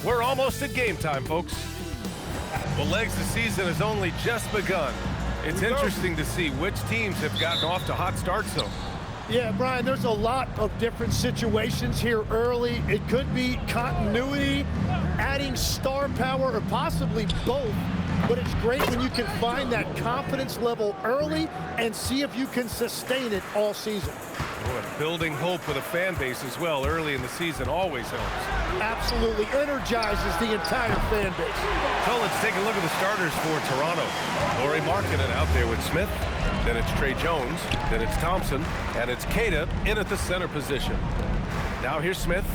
We're almost at game time, folks. Well, Legs, the season has only just begun. It's interesting to see which teams have gotten off to hot starts, though. Yeah, Brian, there's a lot of different situations here early. It could be continuity, adding star power, or possibly both. But it's great when you can find that confidence level early and see if you can sustain it all season. Oh, and building hope with a fan base as well early in the season always helps. Absolutely energizes the entire fan base. So let's take a look at the starters for Toronto. Lauri Markkanen out there with Smith. Then it's Trey Jones. Then it's Thompson. And it's Keita in at the center position. Now here's Smith.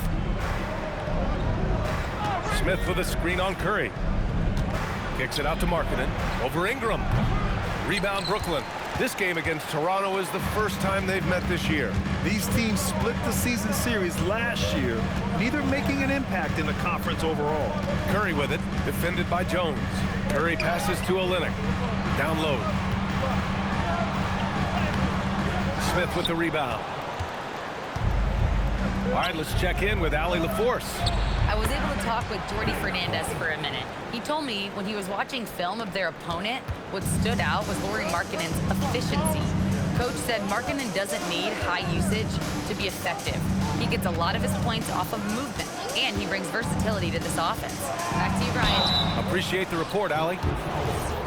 Smith with a screen on Curry. Kicks it out to Markkanen. Over Ingram. Rebound Brooklyn. This game against Toronto is the first time they've met this year. These teams split the season series last year, neither making an impact in the conference overall. Curry with it, defended by Jones. Curry passes to Olynyk. Down low. Smith with the rebound. All right, let's check in with Allie LaForce. I was able to talk with Jordy Fernandez for a minute. He told me when he was watching film of their opponent, what stood out was Lauri Markkanen's efficiency. Coach said Markkanen doesn't need high usage to be effective. He gets a lot of his points off of movement, and he brings versatility to this offense. Back to you, Brian. Appreciate the report, Allie.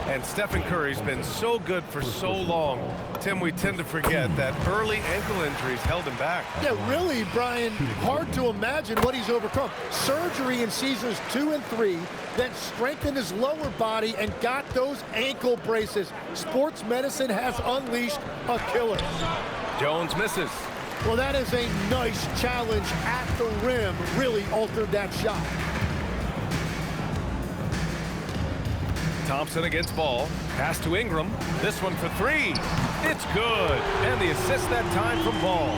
And Stephen Curry's been so good for so long. Tim, we tend to forget that early ankle injuries held him back. Yeah, really, Brian, hard to imagine what he's overcome. Surgery in seasons 2 and 3, then strengthened his lower body and got those ankle braces. Sports medicine has unleashed a killer. Jones misses. Well, that is a nice challenge at the rim. Really altered that shot. Thompson against Ball. Pass to Ingram. This one for three. It's good. And the assist that time from Ball.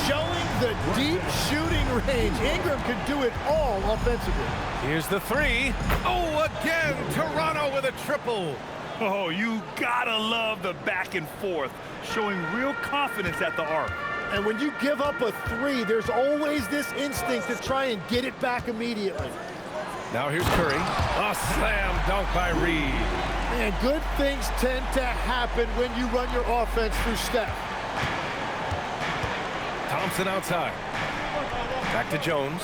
Showing the deep shooting range. Ingram can do it all offensively. Here's the three. Oh, again, Toronto with a triple. Oh, you gotta love the back and forth, showing real confidence at the arc. And when you give up a three, there's always this instinct to try and get it back immediately. Now here's Curry. A slam dunk by Reed. And good things tend to happen when you run your offense through Steph. Thompson outside. Back to Jones.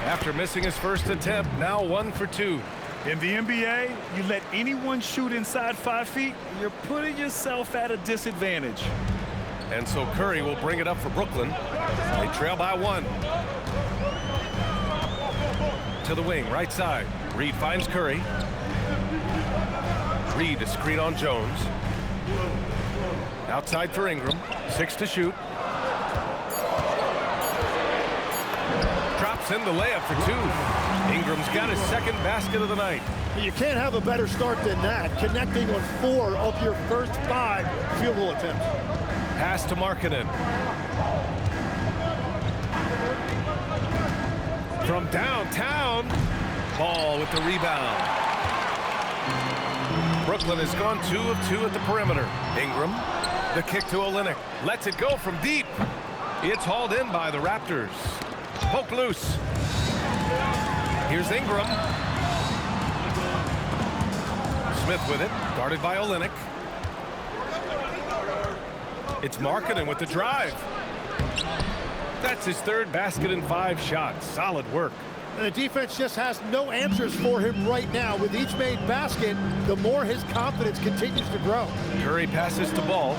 After missing his first attempt, now 1 for 2. In the NBA, you let anyone shoot inside 5 feet, you're putting yourself at a disadvantage. And so Curry will bring it up for Brooklyn. They trail by 1. To the wing, right side. Reed finds Curry. Reed to screen on Jones. Outside for Ingram. 6 to shoot. Drops in the layup for 2. Ingram's got his second basket of the night. You can't have a better start than that, connecting on 4 of your first 5 field goal attempts. Pass to Markkanen. From downtown, Ball with the rebound. Brooklyn has gone 2 of 2 at the perimeter. Ingram, the kick to Olynyk. Lets it go from deep. It's hauled in by the Raptors. Poke loose. Here's Ingram. Smith with it, guarded by Olynyk. It's Markkanen with the drive. That's his 3rd basket in 5 shots. Solid work. And the defense just has no answers for him right now. With each made basket, the more his confidence continues to grow. Curry passes to Ball.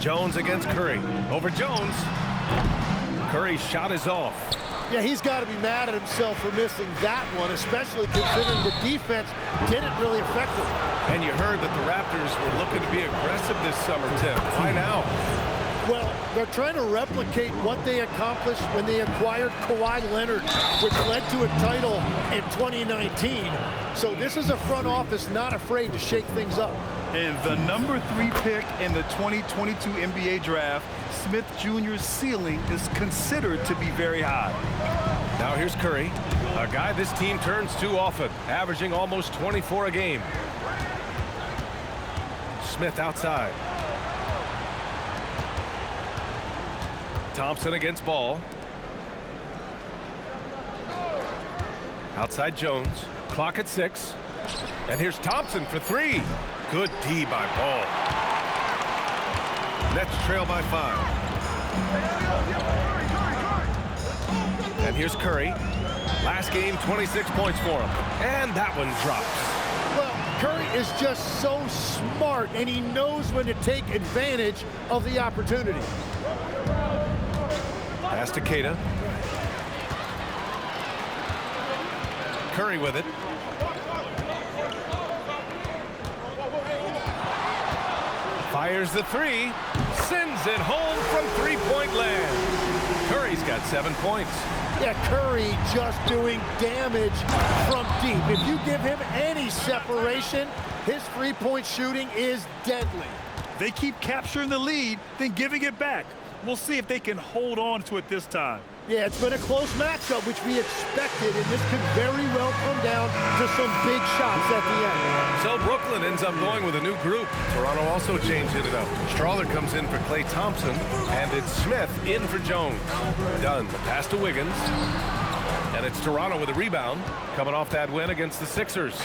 Jones against Curry. Over Jones. Curry's shot is off. Yeah, he's got to be mad at himself for missing that one, especially considering the defense didn't really affect him. And you heard that the Raptors were looking to be aggressive this summer, Tim. Why now? Well, they're trying to replicate what they accomplished when they acquired Kawhi Leonard, which led to a title in 2019. So this is a front office not afraid to shake things up. And the number 3 pick in the 2022 NBA draft, Smith Jr.'s ceiling is considered to be very high. Now here's Curry, a guy this team turns to often, averaging almost 24 a game. Smith outside. Thompson against Ball. Outside Jones. Clock at 6. And here's Thompson for 3. Good D by Ball. Nets trail by 5. And here's Curry. Last game, 26 points for him. And that one drops. Well, Curry is just so smart, and he knows when to take advantage of the opportunity. Pass to Keita. Curry with it. Fires the 3. Sends it home from three-point land. Curry's got 7 points. Yeah, Curry just doing damage from deep. If you give him any separation, his three-point shooting is deadly. They keep capturing the lead, then giving it back. We'll see if they can hold on to it this time. Yeah, it's been a close matchup, which we expected, and this could very well come down to some big shots at the end. So Brooklyn ends up going with a new group. Toronto also changed it up. Strawler comes in for Klay Thompson, and it's Smith in for Jones. Done. The pass to Wiggins. And it's Toronto with a rebound, coming off that win against the Sixers.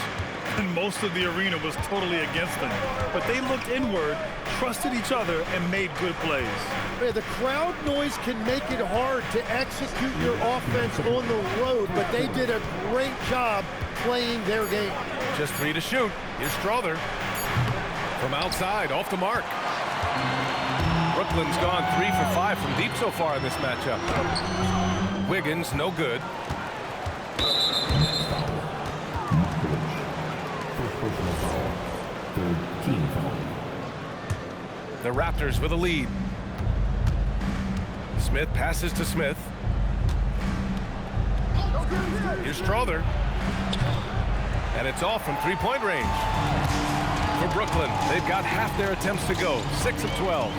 And most of the arena was totally against them. But they looked inward, trusted each other, and made good plays. Man, the crowd noise can make it hard to execute your offense on the road, but they did a great job playing their game. Just 3 to shoot. Here's Strawler. From outside, off the mark. Brooklyn's gone 3 for 5 from deep so far in this matchup. Wiggins, no good. The Raptors with a lead. Smith passes to Smith. Here's Strawler. And it's off from three-point range. For Brooklyn, they've got half their attempts to go. 6 of 12.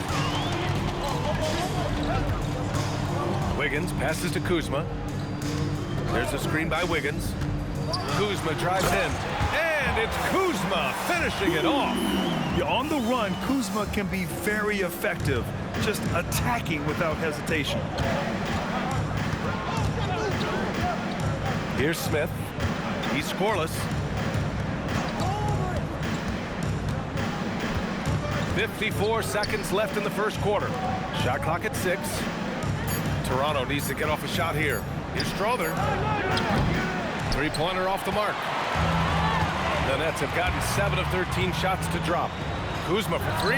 Wiggins passes to Kuzma. There's a screen by Wiggins. Kuzma drives in. And it's Kuzma finishing it off. Yeah, on the run, Kuzma can be very effective, just attacking without hesitation. Here's Smith. He's scoreless. 54 seconds left in the first quarter. Shot clock at 6. Toronto needs to get off a shot here. Here's Strawler. Three-pointer off the mark. The Nets have gotten 7 of 13 shots to drop. Kuzma for 3.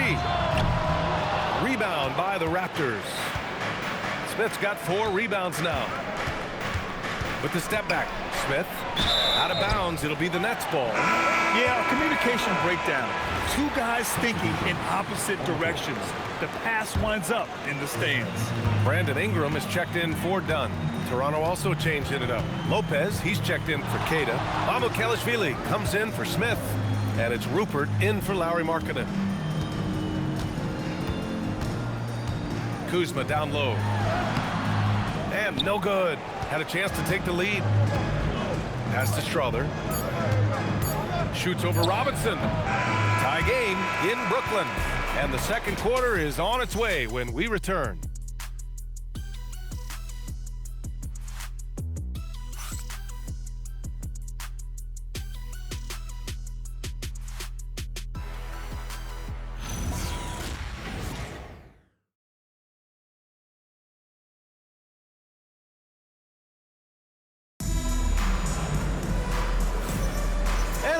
Rebound by the Raptors. Smith's got 4 rebounds now. With the step back, Smith out of bounds. It'll be the Nets ball. Yeah, a communication breakdown. 2 guys thinking in opposite directions. The pass winds up in the stands. Brandon Ingram is checked in for Dunn. Toronto also changed it up. Lopez, he's checked in for Keita. Mamukelashvili comes in for Smith. And it's Rupert in for Lauri Markkanen. Kuzma down low. And no good. Had a chance to take the lead. Pass to Strawler. Shoots over Robinson. Tie game in Brooklyn. And the second quarter is on its way when we return.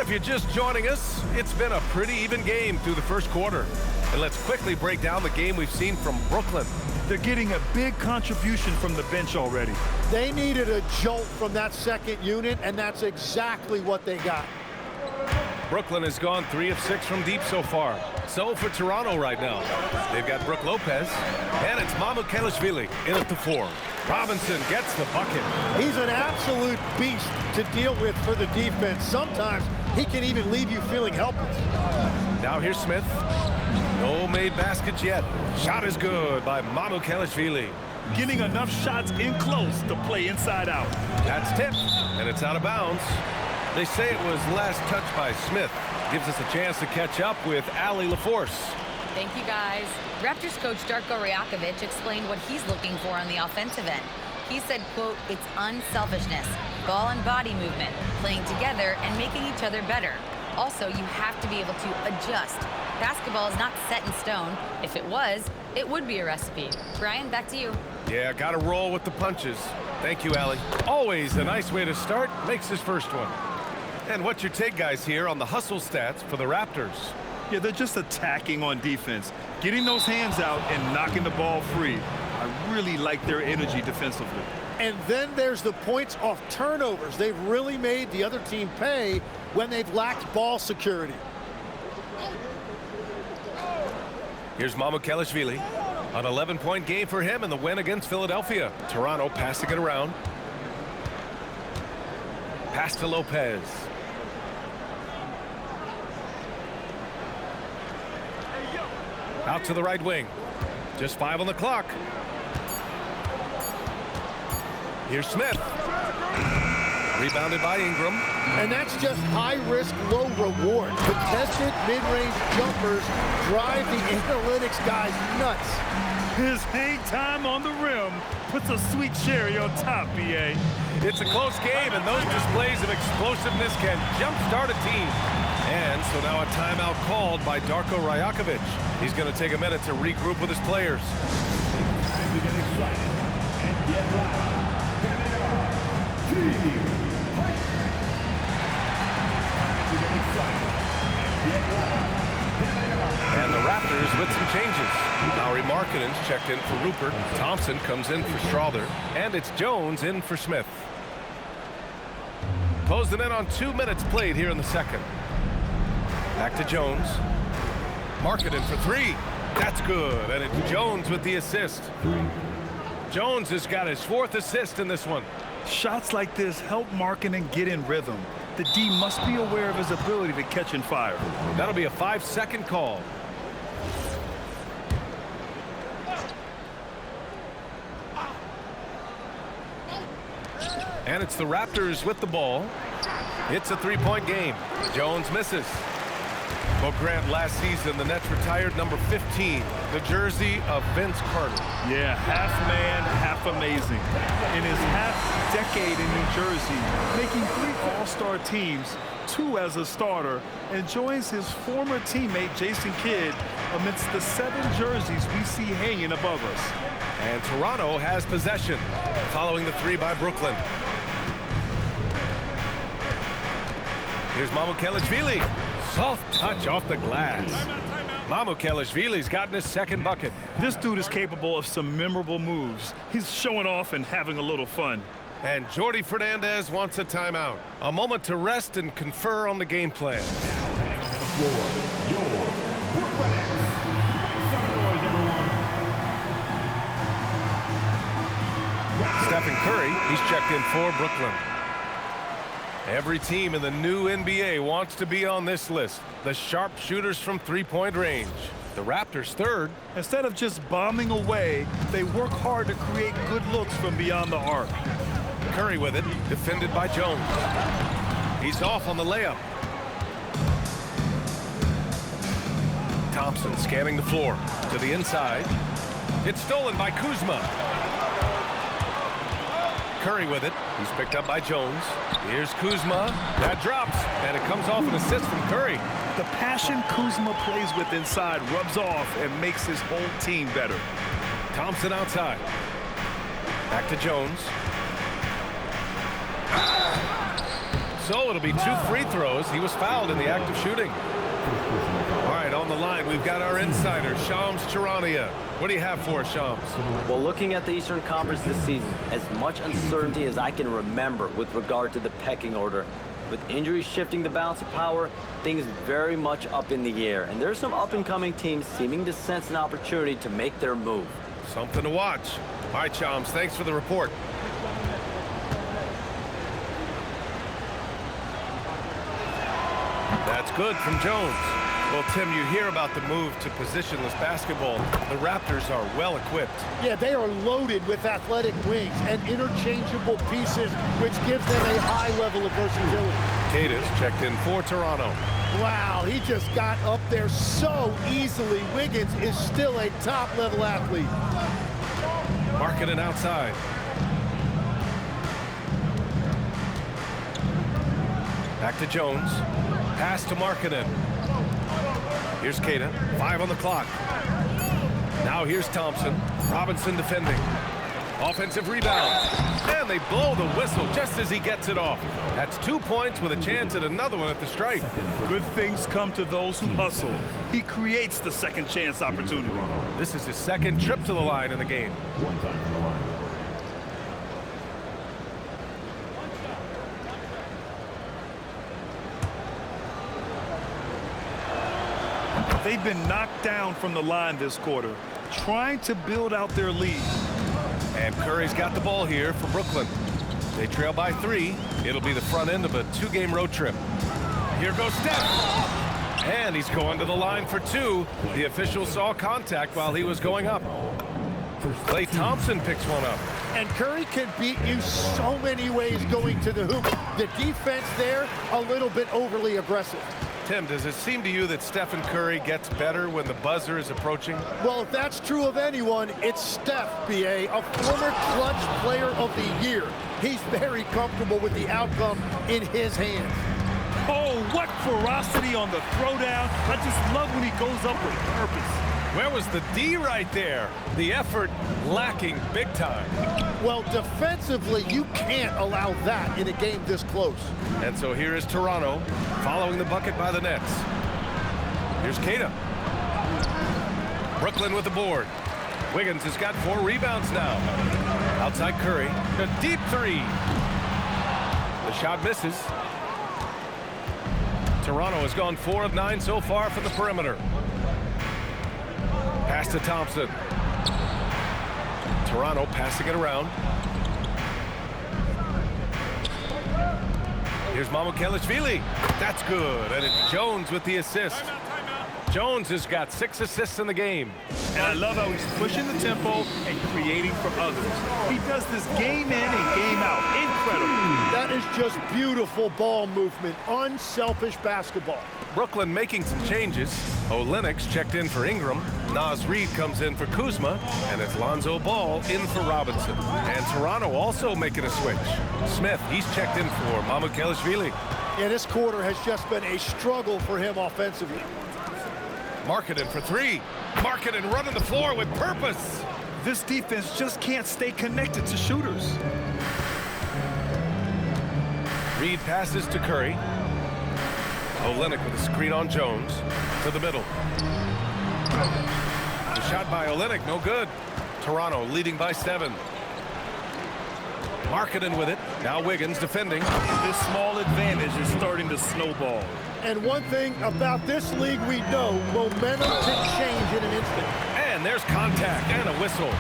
If you're just joining us, it's been a pretty even game through the first quarter. And let's quickly break down the game we've seen from Brooklyn. They're getting a big contribution from the bench already. They needed a jolt from that second unit, and that's exactly what they got. Brooklyn has gone 3 of 6 from deep so far. So for Toronto right now, they've got Brook Lopez, and it's Mamukelashvili in at the 4. Robinson gets the bucket. He's an absolute beast to deal with for the defense. Sometimes he can even leave you feeling helpless. Now here's Smith. No made baskets yet. Shot is good by Mamukelashvili. Getting enough shots in close to play inside out. That's tipped, and it's out of bounds. They say it was last touched by Smith. Gives us a chance to catch up with Allie LaForce. Thank you, guys. Raptors coach Darko Rajakovic explained what he's looking for on the offensive end. He said, quote, "It's unselfishness, ball and body movement, playing together and making each other better. Also, you have to be able to adjust. Basketball is not set in stone. If it was, it would be a recipe." Brian, back to you. Yeah, got to roll with the punches. Thank you, Allie. Always a nice way to start. Makes his first one. And what's your take, guys, here on the hustle stats for the Raptors? Yeah, they're just attacking on defense, getting those hands out and knocking the ball free. I really like their energy defensively. And then there's the points off turnovers. They've really made the other team pay when they've lacked ball security. Here's Mamukelashvili. An 11-point game for him in the win against Philadelphia. Toronto passing it around. Pass to Lopez. Out to the right wing. Just 5 on the clock. Here's Smith. Rebounded by Ingram. And that's just high risk, low reward. Contested mid-range jumpers drive the analytics guys nuts. His hang time on the rim puts a sweet cherry on top, BA. It's a close game, and those displays of explosiveness can jumpstart a team. And so now a timeout called by Darko Rajakovic. He's going to take a minute to regroup with his players. Time to get excited and get loud. And the Raptors with some changes. Lauri Markkanen's checked in for Rupert. Thompson comes in for Strother. And it's Jones in for Smith. Closing in on 2 minutes played here in the second. Back to Jones. Markkanen for 3. That's good. And it's Jones with the assist. Jones has got his 4th assist in this one. Shots like this help Markkanen get in rhythm. The D must be aware of his ability to catch and fire. That'll be a 5-second call. And it's the Raptors with the ball. It's a 3-point game. Jones misses. Well, Grant, last season, the Nets retired number 15, the jersey of Vince Carter. Yeah, half man, half amazing. In his half-decade in New Jersey, making 3 All-Star teams, 2 as a starter, and joins his former teammate Jason Kidd amidst the 7 jerseys we see hanging above us. And Toronto has possession, following the 3 by Brooklyn. Here's Mamukelashvili. Soft touch off the glass. Mamukelashvili's gotten his 2nd bucket. This dude is capable of some memorable moves. He's showing off and having a little fun. And Jordi Fernandez wants a timeout. A moment to rest and confer on the game plan. Stephen Curry, he's checked in for Brooklyn. Every team in the new NBA wants to be on this list. The sharpshooters from 3-point range. The Raptors 3rd. Instead of just bombing away, they work hard to create good looks from beyond the arc. Curry with it, defended by Jones. He's off on the layup. Thompson scanning the floor to the inside. It's stolen by Kuzma. Curry with it. He's picked up by Jones. Here's Kuzma. That drops, and it comes off an assist from Curry. The passion Kuzma plays with inside rubs off and makes his whole team better. Thompson outside. Back to Jones. So it'll be 2 free throws. He was fouled in the act of shooting. All right, on the line, we've got our insider, Shams Charania. What do you have for us, Shams? Well, looking at the Eastern Conference this season, as much uncertainty as I can remember with regard to the pecking order. With injuries shifting the balance of power, things very much up in the air. And there's some up-and-coming teams seeming to sense an opportunity to make their move. Something to watch. All right, Shams, thanks for the report. That's good from Jones. Well, Tim, you hear about the move to positionless basketball. The Raptors are well equipped. Yeah, they are loaded with athletic wings and interchangeable pieces, which gives them a high level of versatility. Cade checked in for Toronto. Wow, he just got up there so easily. Wiggins is still a top-level athlete. Markkanen outside. Back to Jones. Pass to Markkanen. Here's Keita. 5 on the clock. Now here's Thompson. Robinson defending. Offensive rebound. And they blow the whistle just as he gets it off. That's 2 points with a chance at another one at the stripe. Good things come to those who hustle. He creates the second chance opportunity. This is his second trip to the line in the game. One time from the line. They've been knocked down from the line this quarter, trying to build out their lead. And Curry's got the ball here for Brooklyn. They trail by 3. It'll be the front end of a 2-game road trip. Here goes Steph. And he's going to the line for 2. The official saw contact while he was going up. Klay Thompson picks one up. And Curry can beat you so many ways going to the hoop. The defense there, a little bit overly aggressive. Tim, does it seem to you that Stephen Curry gets better when the buzzer is approaching? Well, if that's true of anyone, it's Steph, B.A., a former clutch player of the year. He's very comfortable with the outcome in his hands. Oh, what ferocity on the throwdown. I just love when he goes up with purpose. Where was the D right there? The effort lacking big time. Well, defensively, you can't allow that in a game this close. And so here is Toronto, following the bucket by the Nets. Here's Keita. Brooklyn with the board. Wiggins has got 4 rebounds now. Outside Curry, a deep 3. The shot misses. Toronto has gone 4 of 9 so far from the perimeter. Pass to Thompson. Toronto passing it around. Here's Mamukelashvili. That's good. And it's Jones with the assist. Jones has got 6 assists in the game. And I love how he's pushing the tempo and creating for others. He does this game in and game out. Incredible. That is just beautiful ball movement. Unselfish basketball. Brooklyn making some changes. Olynyk's checked in for Ingram. Naz Reid comes in for Kuzma. And it's Lonzo Ball in for Robinson. And Toronto also making a switch. Smith, he's checked in for Mamukelashvili. Yeah, this quarter has just been a struggle for him offensively. Markkanen for 3. Markkanen running the floor with purpose. This defense just can't stay connected to shooters. Reid passes to Curry. Olynyk with a screen on Jones. To the middle. The shot by Olynyk, no good. Toronto leading by 7. Markkanen with it. Now Wiggins defending. This small advantage is starting to snowball. And one thing about this league we know, momentum can change in an instant. And there's contact and a whistle.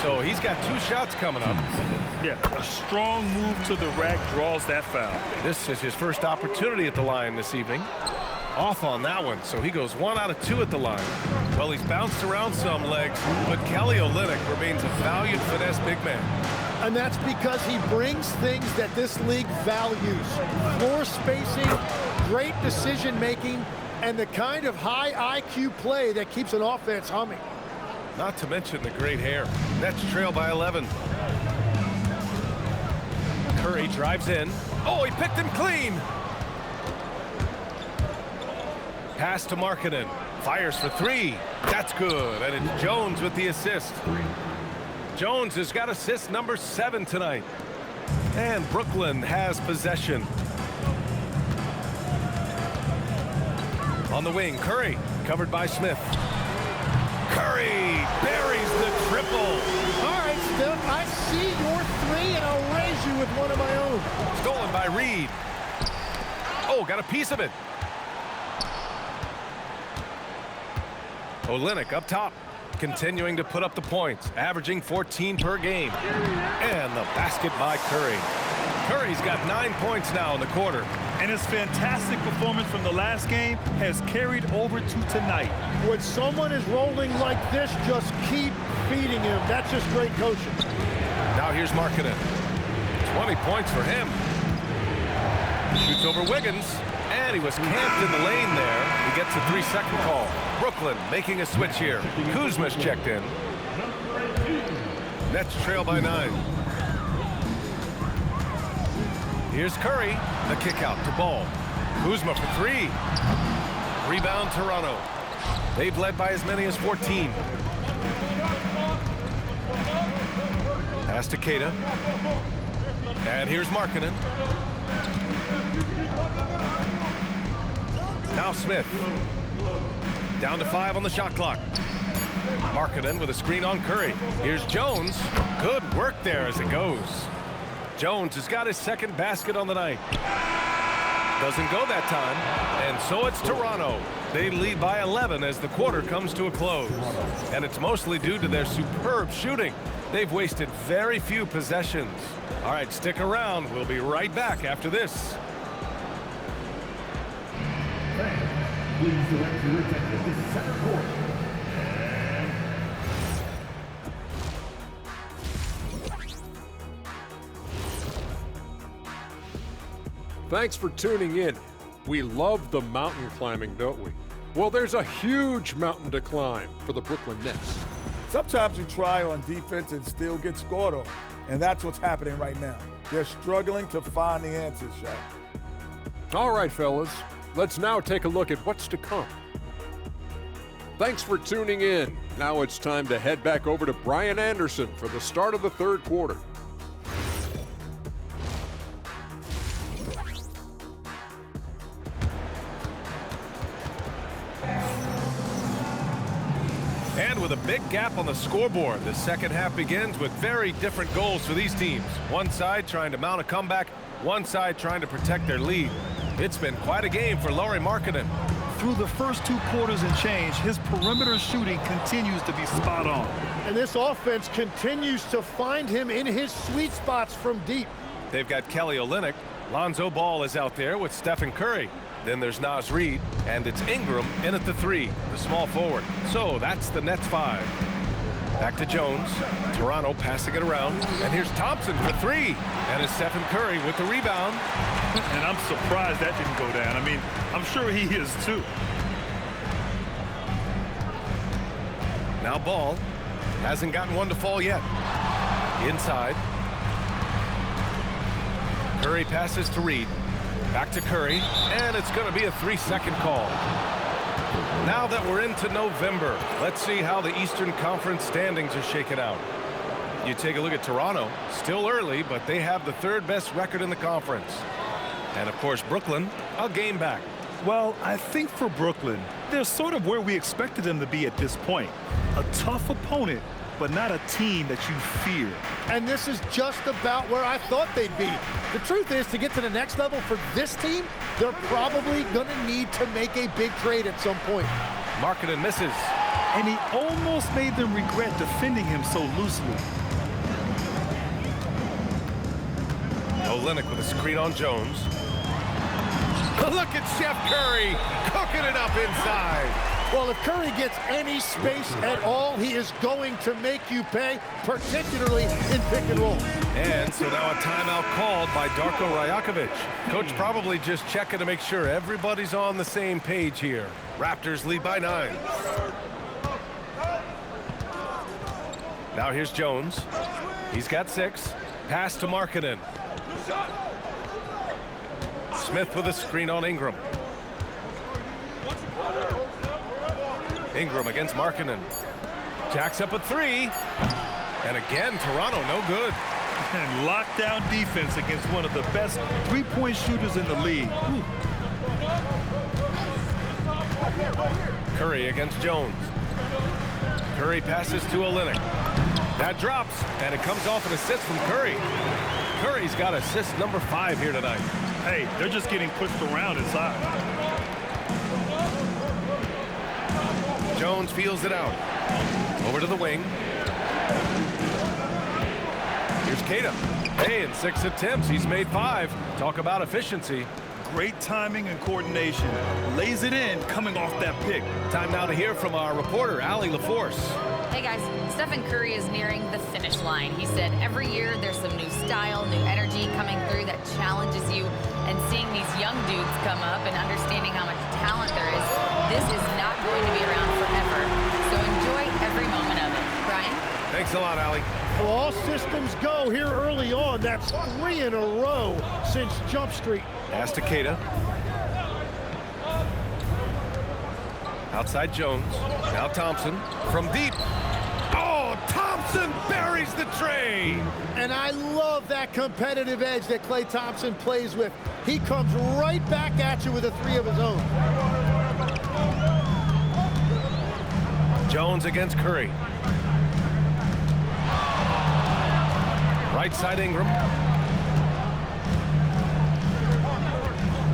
So he's got 2 shots coming up. Yeah, a strong move to the rack draws that foul. This is his first opportunity at the line this evening. Off on that one, so he goes 1 out of 2 at the line. Well, he's bounced around some legs, but Kelly Olynyk remains a valued finesse big man. And that's because he brings things that this league values. Floor spacing, great decision-making, and the kind of high IQ play that keeps an offense humming. Not to mention the great hair. Nets trail by 11. Curry drives in. Oh, he picked him clean. Pass to Markkanen. Fires for 3. That's good. And it's Jones with the assist. Jones has got assist number 7 tonight. And Brooklyn has possession. On the wing, Curry, covered by Smith. Curry buries the triple. All right, Steph, I see your 3, and I'll raise you with one of my own. Stolen by Reid. Oh, got a piece of it. Olynyk up top, continuing to put up the points, averaging 14 per game. And the basket by Curry. Curry's got 9 points now in the quarter. And his fantastic performance from the last game has carried over to tonight. When someone is rolling like this, just keep feeding him. That's just great coaching. Now here's Markkanen. 20 points for him. Shoots over Wiggins. And he was camped in the lane there. He gets a 3-second call. Brooklyn making a switch here. Kuzma's checked in. Nets trail by 9. Here's Curry. The kick out to Ball. Kuzma for 3. Rebound Toronto. They've led by as many as 14. Pass to Keita. And here's Markkanen. Now Smith. Down to 5 on the shot clock. Markkanen with a screen on Curry. Here's Jones. Good work there as it goes. Jones has got his second basket on the night. Doesn't go that time. And so it's Toronto. They lead by 11 as the quarter comes to a close. And it's mostly due to their superb shooting. They've wasted very few possessions. All right, stick around. We'll be right back after this. Please direct your attention to center court. Thanks for tuning in. We love the mountain climbing, don't we? Well, there's a huge mountain to climb for the Brooklyn Nets. Sometimes you try on defense and still get scored on. And that's what's happening right now. They're struggling to find the answers, Shaq. All right, fellas, let's now take a look at what's to come. Thanks for tuning in. Now it's time to head back over to Brian Anderson for the start of the third quarter. And with a big gap on the scoreboard, the second half begins with very different goals for these teams. One side trying to mount a comeback, one side trying to protect their lead. It's been quite a game for Lauri Markkanen. Through the first 2 quarters and change, his perimeter shooting continues to be spot on. And this offense continues to find him in his sweet spots from deep. They've got Kelly Olynyk. Lonzo Ball is out there with Stephen Curry. Then there's Naz Reid, and it's Ingram in at the 3, the small forward. So that's the Nets 5. Back to Jones. Toronto passing it around. And here's Thompson for 3. And it's Stephen Curry with the rebound. And I'm surprised that didn't go down. I mean, I'm sure he is too. Now Ball hasn't gotten one to fall yet. Inside. Curry passes to Reid. Back to Curry, and it's going to be a 3-second call. Now that we're into November, let's see how the Eastern Conference standings are shaken out. You take a look at Toronto, still early, but they have the 3rd best record in the conference. And of course, Brooklyn, a game back. Well, I think for Brooklyn, they're sort of where we expected them to be at this point. A tough opponent, but not a team that you fear. And this is just about where I thought they'd be. The truth is, to get to the next level for this team, they're probably going to need to make a big trade at some point. Markkanen misses. And he almost made them regret defending him so loosely. Olynyk with a screen on Jones. Look at Chef Curry cooking it up inside. Well, if Curry gets any space at all, he is going to make you pay, particularly in pick and roll. And so now a timeout called by Darko Rajakovic. Coach probably just checking to make sure everybody's on the same page here. Raptors lead by 9. Now here's Jones. He's got 6. Pass to Markkanen. Smith with a screen on Ingram. Ingram against Markkanen. Jacks up a 3. And again, Toronto no good. And lockdown defense against one of the best 3-point shooters in the league. Whew. Curry against Jones. Curry passes to Olynyk. That drops, and it comes off an assist from Curry. Curry's got assist number 5 here tonight. Hey, they're just getting pushed around inside. Jones feels it out. Over to the wing. Here's Keita. Hey, in 6 attempts, he's made 5. Talk about efficiency. Great timing and coordination. Lays it in coming off that pick. Time now to hear from our reporter, Allie LaForce. Hey guys, Stephen Curry is nearing the finish line. He said every year there's some new style, new energy coming through that challenges you. And seeing these young dudes come up and understanding how much talent there is, this is not going to be around forever. So enjoy every moment of it. Brian? Thanks a lot, Allie. Well, all systems go here early on. That's 3 in a row since Jump Street. Pass to Keita. Outside Jones. Now Thompson from deep. Oh, Thompson buries the train. And I love that competitive edge that Klay Thompson plays with. He comes right back at you with a 3 of his own. Jones against Curry. Right side Ingram.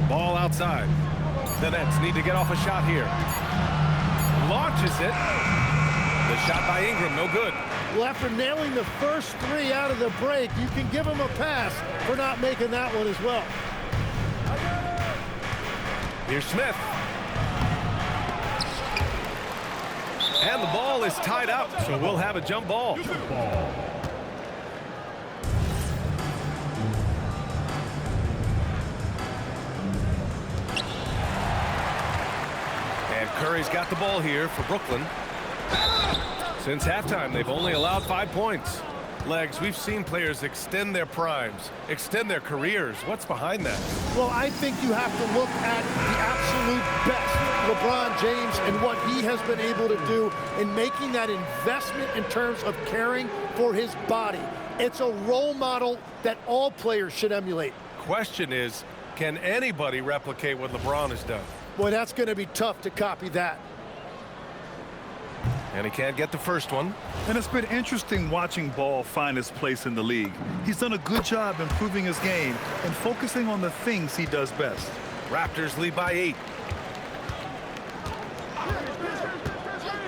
Ball outside. The Nets need to get off a shot here. Launches it. The shot by Ingram, no good. Well, after nailing the first 3 out of the break, you can give him a pass for not making that one as well. Here's Smith. And the ball is tied up, so we'll have a jump ball. And Curry's got the ball here for Brooklyn. Since halftime, they've only allowed 5 points. Legs, we've seen players extend their primes, extend their careers. What's behind that? Well, I think you have to look at the absolute best, LeBron James, and what he has been able to do in making that investment in terms of caring for his body. It's a role model that all players should emulate. Question is, can anybody replicate what LeBron has done? Boy, that's going to be tough to copy that. And he can't get the first one. And it's been interesting watching Ball find his place in the league. He's done a good job improving his game and focusing on the things he does best. Raptors lead by 8.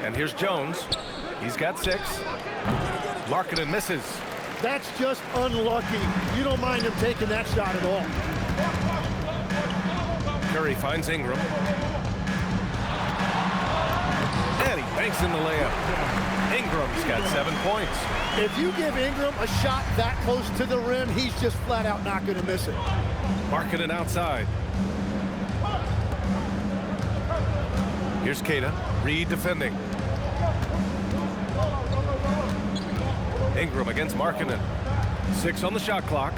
And here's Jones. He's got 6. Markkanen misses. That's just unlucky. You don't mind him taking that shot at all. Curry finds Ingram. And he banks in the layup. Ingram's got 7 points. If you give Ingram a shot that close to the rim, he's just flat out not going to miss it. Markkanen outside. Here's Keita. Reed defending. Ingram against Markkanen. 6 on the shot clock.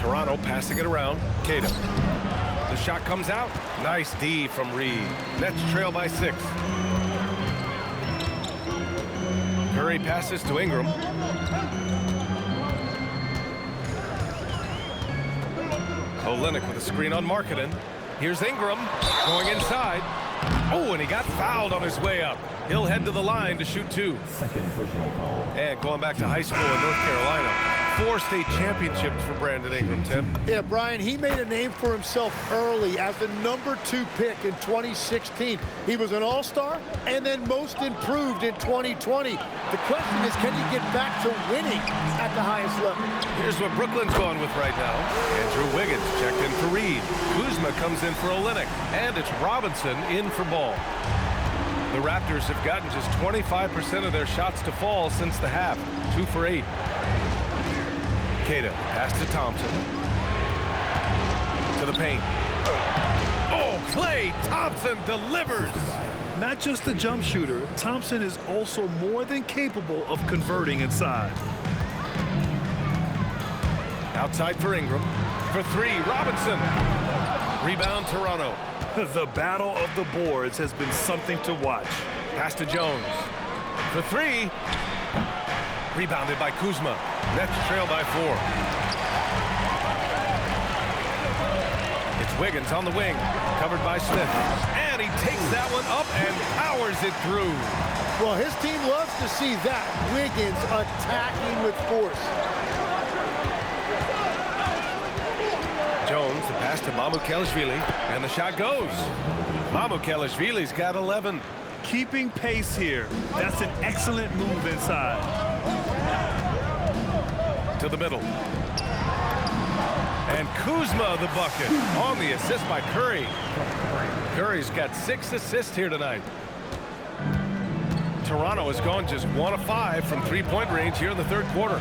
Toronto passing it around. Keita. The shot comes out. Nice D from Reed. Nets trail by 6. Curry passes to Ingram. Olynyk with a screen on Markkanen. Here's Ingram going inside. Oh, and he got fouled on his way up. He'll head to the line to shoot 2. And going back to high school in North Carolina. 4 state championships for Brandon Ingram, Tim. Yeah, Brian, he made a name for himself early as the #2 pick in 2016. He was an all-star and then most improved in 2020. The question is, can he get back to winning at the highest level? Here's what Brooklyn's going with right now. Andrew Wiggins checked in for Reed. Kuzma comes in for Olynyk. And it's Robinson in for Ball. The Raptors have gotten just 25% of their shots to fall since the half. 2 for 8. Keita, pass to Thompson. To the paint. Oh, Klay Thompson delivers. Not just a jump shooter, Thompson is also more than capable of converting inside. Outside for Ingram. For 3, Robinson. Rebound, Toronto. The battle of the boards has been something to watch. Pass to Jones. For 3. Rebounded by Kuzma. Nets trail by 4. It's Wiggins on the wing. Covered by Smith. And he takes that one up and powers it through. Well, his team loves to see that. Wiggins attacking with force. Jones, the pass to Mamukelashvili. And the shot goes. Mamukelashvili's got 11. Keeping pace here. That's an excellent move inside. To the middle. And Kuzma the bucket on the assist by Curry. Curry's got 6 assists here tonight. Toronto has gone just 1 of 5 from three-point range here in the third quarter.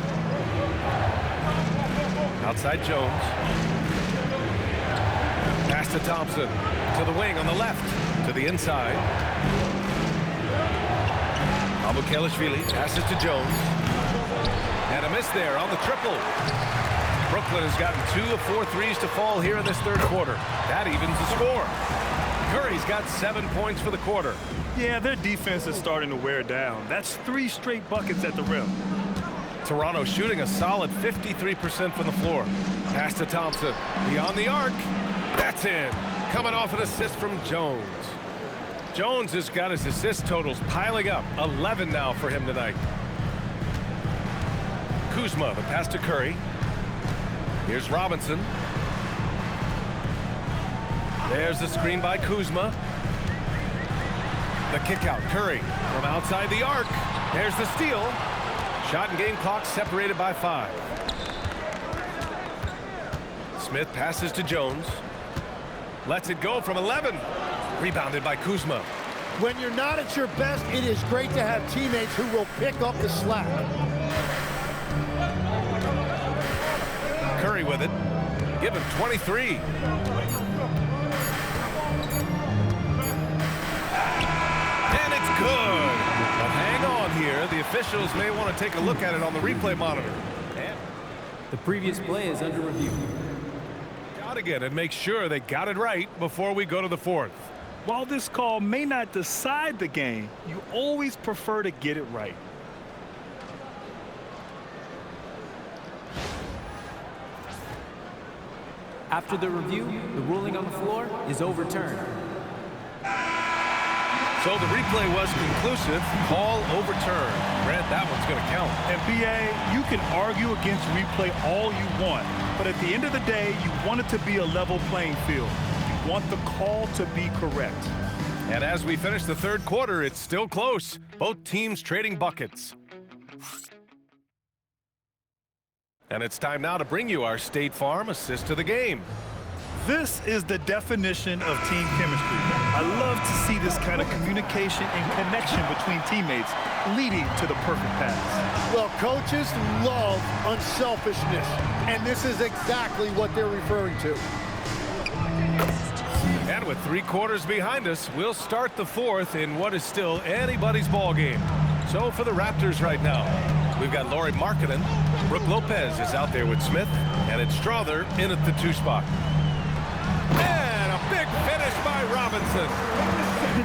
Outside Jones. Pass to Thompson. To the wing on the left. To the inside. Abukelashvili passes to Jones. And a miss there on the triple. Brooklyn has gotten 2 of 4 threes to fall here in this third quarter. That evens the score. Curry's got 7 points for the quarter. Yeah, their defense is starting to wear down. That's 3 straight buckets at the rim. Toronto shooting a solid 53% from the floor. Pass to Thompson. Beyond the arc. That's in. Coming off an assist from Jones. Jones has got his assist totals piling up. 11 now for him tonight. Kuzma, the pass to Curry. Here's Robinson. There's the screen by Kuzma. The kick out. Curry from outside the arc. There's the steal. Shot and game clock separated by 5. Smith passes to Jones. Lets it go from 11. Rebounded by Kuzma. When you're not at your best, it is great to have teammates who will pick up the slack. Curry with it. Give him 23. And it's good. But hang on here. The officials may want to take a look at it on the replay monitor. And the previous play is under review. Out again and make sure they got it right before we go to the fourth. While this call may not decide the game, you always prefer to get it right. After the review, the ruling on the floor is overturned. So the replay was conclusive. Call overturned. Brad, that one's going to count. And BA, you can argue against replay all you want, but at the end of the day, you want it to be a level playing field. You want the call to be correct. And as we finish the third quarter, it's still close. Both teams trading buckets. And it's time now to bring you our State Farm assist to the game. This is the definition of team chemistry. I love to see this kind of communication and connection between teammates leading to the perfect pass. Well, coaches love unselfishness, and this is exactly what they're referring to. And with 3 quarters behind us, we'll start the fourth in what is still anybody's ball game. So for the Raptors right now, we've got Lauri Markkanen. Brook Lopez is out there with Smith, and it's Strother in at the 2 spot. And a big finish by Robinson.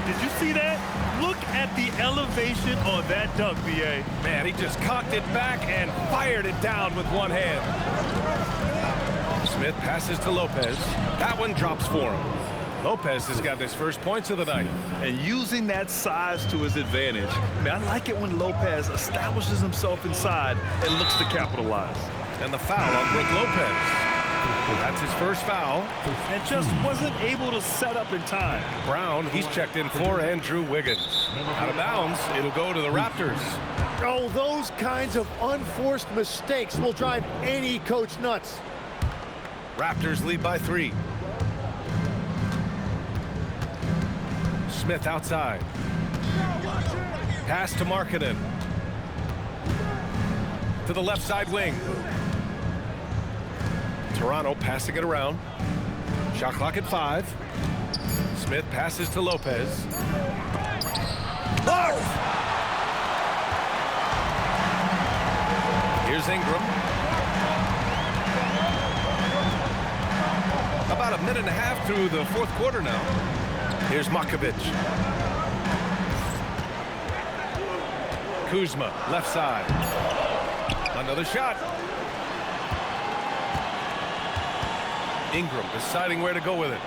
Did you see that? Look at the elevation on that dunk, BA. Man, he just cocked it back and fired it down with one hand. Smith passes to Lopez. That one drops for him. Lopez has got his first points of the night. And using that size to his advantage. Man, I like it when Lopez establishes himself inside and looks to capitalize. And the foul on Brook Lopez. That's his first foul. And just wasn't able to set up in time. Brown, he's checked in for Andrew Wiggins. Out of bounds, it'll go to the Raptors. Oh, those kinds of unforced mistakes will drive any coach nuts. Raptors lead by 3. Smith outside. Pass to Markkanen. To the left side wing. Toronto passing it around. Shot clock at 5. Smith passes to Lopez. Oh! Here's Ingram. About a minute and a half through the fourth quarter now. Here's Makovic. Kuzma, left side. Another shot. Ingram deciding where to go with it.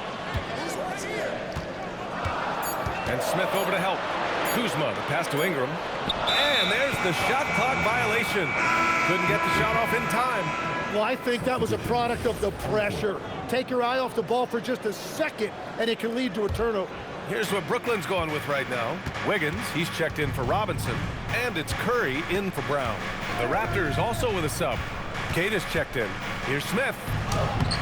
And Smith over to help. Kuzma, the pass to Ingram. And there's the shot clock violation. Couldn't get the shot off in time. Well, I think that was a product of the pressure. Take your eye off the ball for just a second, and it can lead to a turnover. Here's what Brooklyn's going with right now. Wiggins, he's checked in for Robinson. And it's Curry in for Brown. The Raptors also with a sub. Cade is checked in. Here's Smith.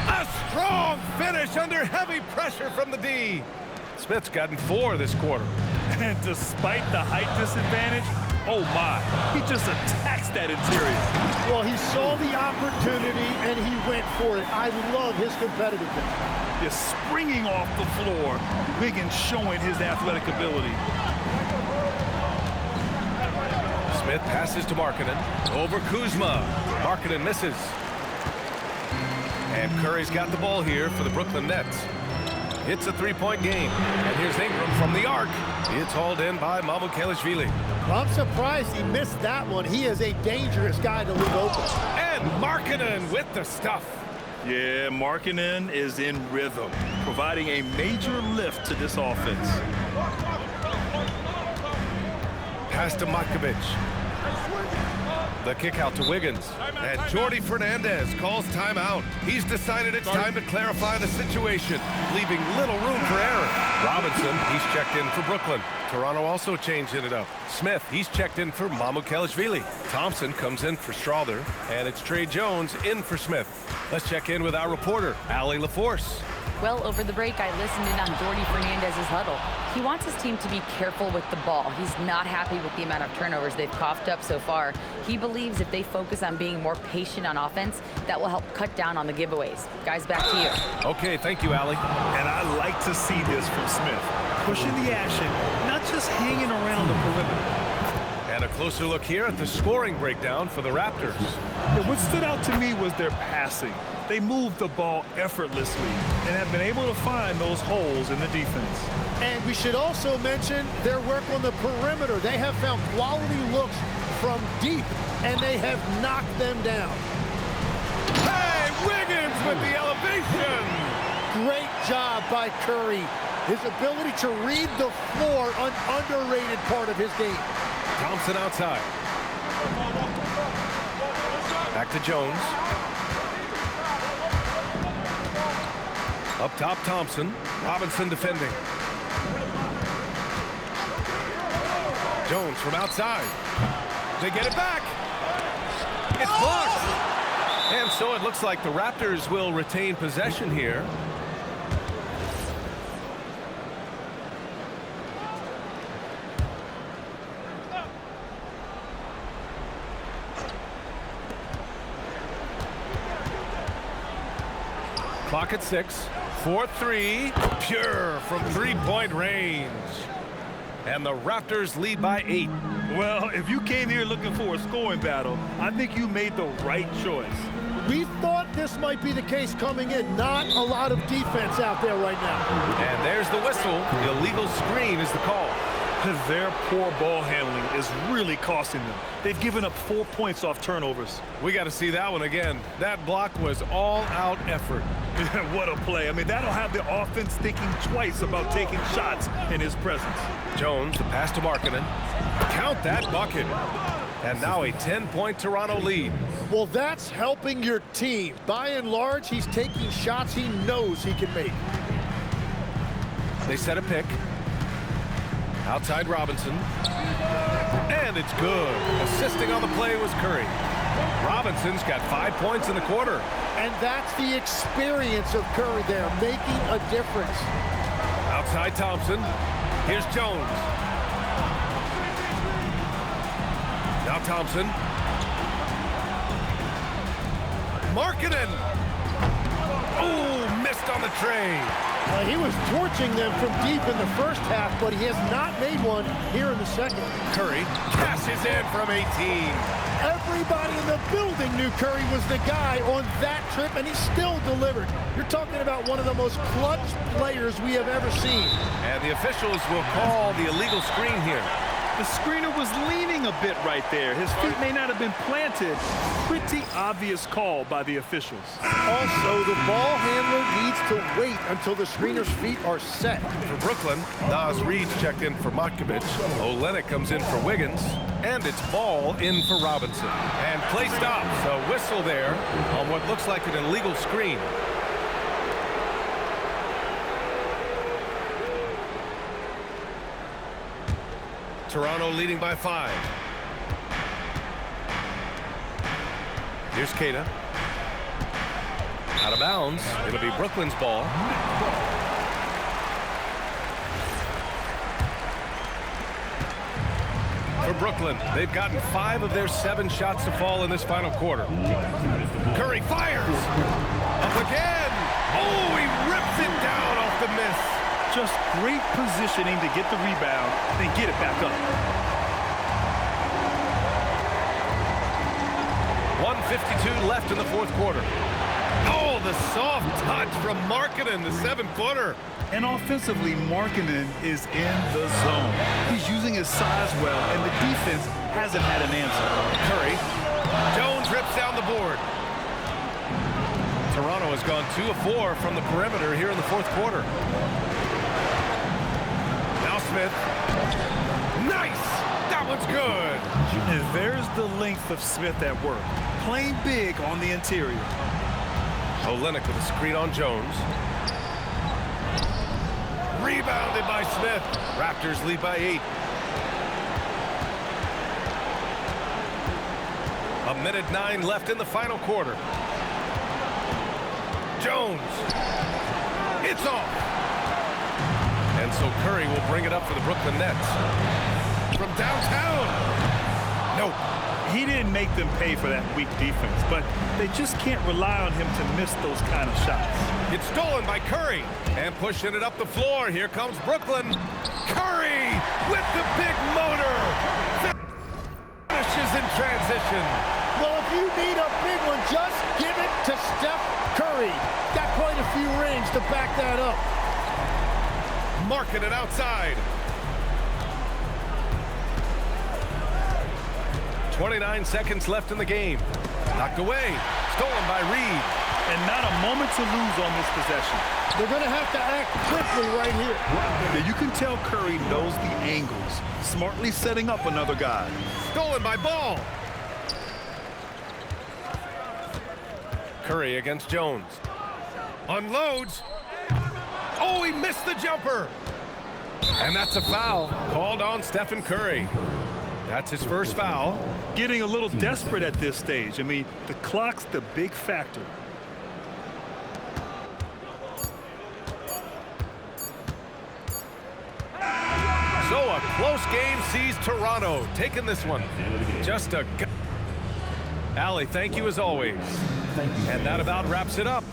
A strong finish under heavy pressure from the D. Smith's gotten 4 this quarter. And despite the height disadvantage, oh my, he just attacks that interior. Well, he saw the opportunity and he went for it. I love his competitiveness. Just springing off the floor, Wiggins showing his athletic ability. Smith passes to Markkanen. Over Kuzma. Markkanen misses. And Curry's got the ball here for the Brooklyn Nets. It's a three-point game. And here's Ingram from the arc. It's hauled in by Mamukelashvili. I'm surprised he missed that one. He is a dangerous guy to leave open. And Markkanen with the stuff. Yeah, Markkanen is in rhythm, providing a major lift to this offense. Pass to Matkovic. The kick out to Wiggins. And Jordi Fernandez calls timeout. He's decided it's time to clarify the situation, leaving little room for error. Robinson, he's checked in for Brooklyn. Toronto also changing it up. Smith, he's checked in for Mamukelashvili. Thompson comes in for Strother, and it's Trey Jones in for Smith. Let's check in with our reporter, Allie LaForce. Well, over the break, I listened in on Jordi Fernandez's huddle. He wants his team to be careful with the ball. He's not happy with the amount of turnovers they've coughed up so far. He believes if they focus on being more patient on offense, that will help cut down on the giveaways. Guys, back to you. Okay, thank you, Allie. And I like to see this from Smith. Pushing the action, not just hanging around the perimeter. And a closer look here at the scoring breakdown for the Raptors. And what stood out to me was their passing. They moved the ball effortlessly and have been able to find those holes in the defense. And we should also mention their work on the perimeter. They have found quality looks from deep, and they have knocked them down. Hey, Wiggins with the elevation! Great job by Curry. His ability to read the floor, an underrated part of his game. Thompson outside. Back to Jones. Up top, Thompson. Robinson defending. Jones from outside. They get it back. It's blocked. And so it looks like the Raptors will retain possession here. Clock at 6. 4-3. Pure from three-point range. And the Raptors lead by 8. Well, if you came here looking for a scoring battle, I think you made the right choice. We thought this might be the case coming in. Not a lot of defense out there right now. And there's the whistle. The illegal screen is the call. Their poor ball handling is really costing them. They've given up 4 points off turnovers. We got to see that one again. That block was all-out effort. What a play. I mean, that'll have the offense thinking twice about taking shots in his presence. Jones, the pass to Markkanen. Count that bucket. And now a 10-point Toronto lead. Well, that's helping your team. By and large, he's taking shots he knows he can make. They set a pick. Outside Robinson. And it's good. Assisting on the play was Curry. Robinson's got 5 points in the quarter. And that's the experience of Curry there, making a difference. Outside Thompson. Here's Jones. Now Thompson. Markkanen. Oh, missed on the tray. He was torching them from deep in the first half, but he has not made one here in the second. Curry cashes in from 18. Everybody in the building knew Curry was the guy on that trip, and he still delivered. You're talking about one of the most clutch players we have ever seen. And the officials will call the illegal screen here. The screener was leaning a bit right there. His feet may not have been planted. Pretty obvious call by the officials. Also, the ball handler needs to wait until the screener's feet are set. For Brooklyn, Nas Reed's checked in for Matkovic. Olenek comes in for Wiggins. And it's ball in for Robinson. And play stops. A whistle there on what looks like an illegal screen. Toronto leading by 5. Here's Keita. Out of bounds. It'll be Brooklyn's ball. for Brooklyn. They've gotten 5 of their 7 shots to fall in this final quarter. Curry fires. Up again. Oh, he rips it down off the miss. Just great positioning to get the rebound, then get it back up. 1:52 left in the fourth quarter. Oh, the soft touch from Markkanen, the 7-footer. And offensively, Markkanen is in the zone. He's using his size well, and the defense hasn't had an answer. Curry. Jones rips down the board. Toronto has gone 2 of 4 from the perimeter here in the fourth quarter. Now Smith. Nice! That one's good. And there's the length of Smith at work, playing big on the interior. Olynyk with a screen on Jones. Rebounded by Smith. Raptors lead by 8. A minute 9 left in the final quarter. Jones. It's off. And so Curry will bring it up for the Brooklyn Nets. From downtown. Nope. He didn't make them pay for that weak defense, but they just can't rely on him to miss those kind of shots. It's stolen by Curry. And pushing it up the floor. Here comes Brooklyn. Curry with the big motor. Finishes in transition. Well, if you need a big one, just give it to Steph Curry. Got quite a few rings to back that up. Marking it outside. 29 seconds left in the game. Knocked away. Stolen by Reed. And not a moment to lose on this possession. They're going to have to act quickly right here. Now you can tell Curry knows the angles, smartly setting up another guy. Stolen by Ball. Curry against Jones. Unloads. Oh, he missed the jumper. And that's a foul called on Stephen Curry. That's his first foul. Getting a little desperate at this stage. I mean, the clock's the big factor. So a close game sees Toronto taking this one. Just a... Allie, thank you as always. And that about wraps it up.